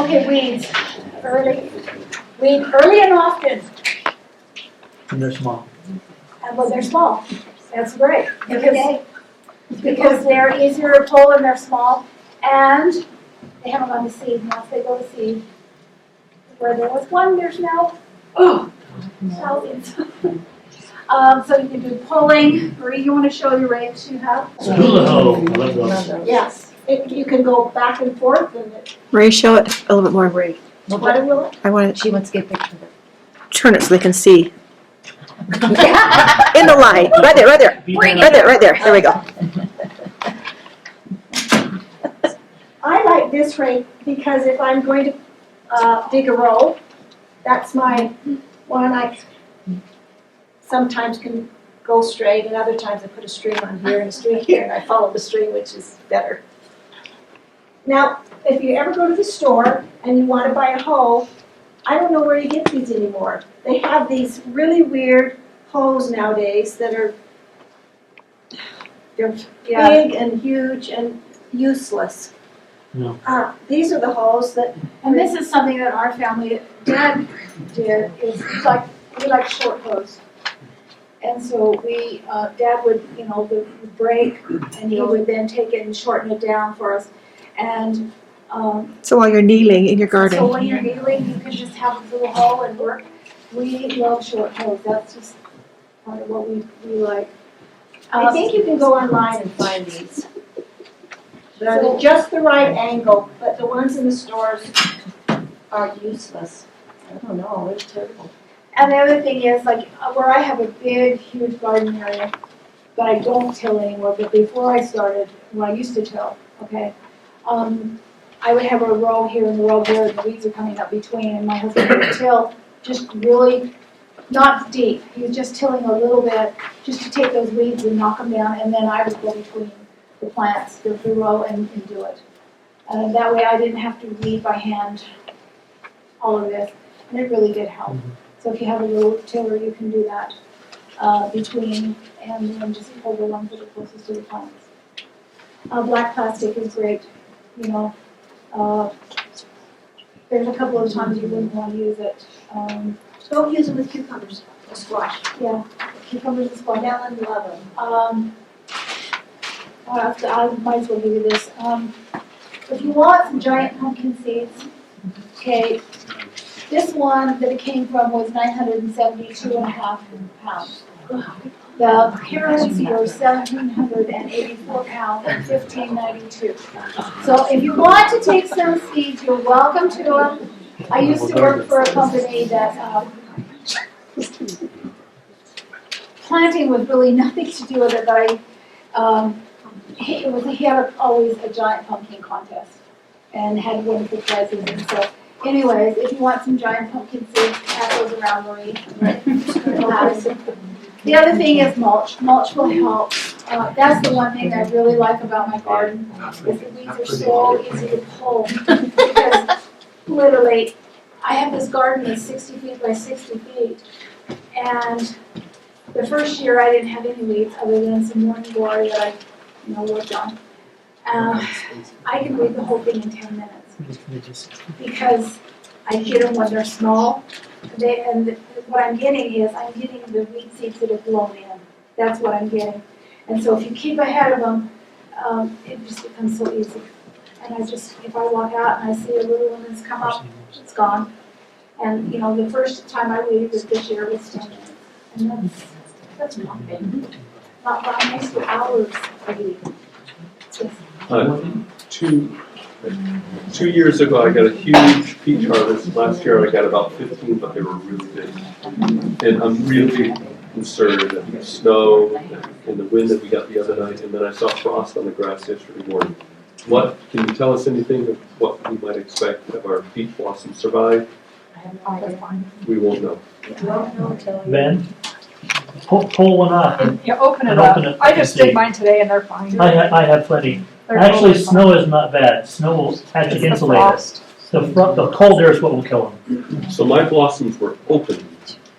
Okay, weeds. Weed early and often. And they're small. And when they're small. That's great. Because they're easier to pull and they're small. And they haven't gone to seed. And once they go to seed, where there was one, there's now, thousands. So you can do pulling. Marie, you want to show your rakes you have? Hula ho. I love those. Yes. You can go back and forth and Ray, show it a little bit more. Great. what it will. I want She wants to get a picture of it. to turn it so they can see. In the light. Right there, right there. Right there, right there. There we go. I like this rake because if I'm going to dig a row, that's my one. I sometimes can go straight, and other times I put a string on here and a string here, and I follow the string, which is better. Now, if you ever go to the store and you want to buy a hoe, I don't know where you get these anymore. They have these really weird hoes nowadays that are big and huge and useless. No. These are the hoes that, and this is something that our family, Dad did, is we like short hoes. And so Dad would, would break, and he would then take it and shorten it down for us. And So while you're kneeling in your garden. so when you're kneeling, you can just have a little hoe and work. We love short hoes. That's just part of what we like. I think you can go online and find these. They're just the right angle, but the ones in the stores are useless. I don't know, it's terrible. And the other thing is, where I have a big, huge garden area, but I don't till anymore, but before I started, when I used to till, okay, I would have a row here and a row there, and the weeds are coming up between, and my husband would till just really, not deep, he was just tilling a little bit, just to take those weeds and knock them down, and then I would go between the plants, the row, and do it. That way I didn't have to weed by hand all of this, and it really did help. So if you have a little tiller, you can do that between, and then just pull the ones that are closest to the plants. Black plastic is great, there's a couple of times you wouldn't want to use it. Don't use them with cucumbers or squash. Yeah, cucumbers and squash. Melon, love them. I might as well give you this. If you want some giant pumpkin seeds, okay, this one that it came from was 972.5 pounds. The parents were 1,784 pounds and 1,592. So if you want to take some seeds, you're welcome to them. I used to work for a company that planting was really nothing to do with it, but he had always a giant pumpkin contest and had wonderful prizes. And so, anyways, if you want some giant pumpkin seeds, pass those around, Marie. The other thing is mulch. Mulch will help. That's the one thing I really like about my garden, is the weeds are so easy to pull. Because literally, I have this garden that's 60 feet by 60 feet, and the first year I didn't have any weeds other than some morning glory that I worked on. I can weed the whole thing in 10 minutes because I get them when they're small. And what I'm getting is I'm getting the weed seeds that have blown in. That's what I'm getting. And so if you keep ahead of them, it just becomes so easy. And if I walk out and I see a little one that's come up, it's gone. And the first time I weeded this year was 10 minutes. And that's nothing. Not next to hours a week. Two years ago, I got a huge peach harvest. Last year, I got about 15, but they were really big. And I'm really concerned that the snow and the wind that we got the other night, and then I saw frost on the grass yesterday morning. Can you tell us anything of what we might expect of our peach blossoms survive? We won't know. Ben, pull one off. You open it And up. open it I and just see. did mine today and they're fine. I have plenty. They're Actually, totally snow is not bad. Snow will It's actually the insulate it. frost. The cold air is what will kill them. So my blossoms were open.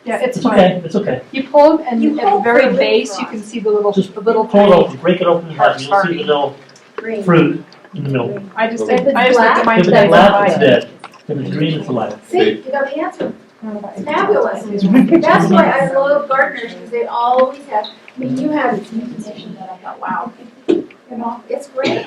Yeah, it's It's fine. okay, it's okay. You pull them and You at the hope for a very little base, you frost. can see the little Just tiny. pull it open, break it open in half, you'll see the little Green. fruit. in the middle. I just If think, it's I just think it might If be it's dead. black, it's dead. If it's green, it's alive. See, you got the answer. Fabulous. That's why I love gardeners, because they always have, I mean, you have this information that I thought, wow, you know, it's great.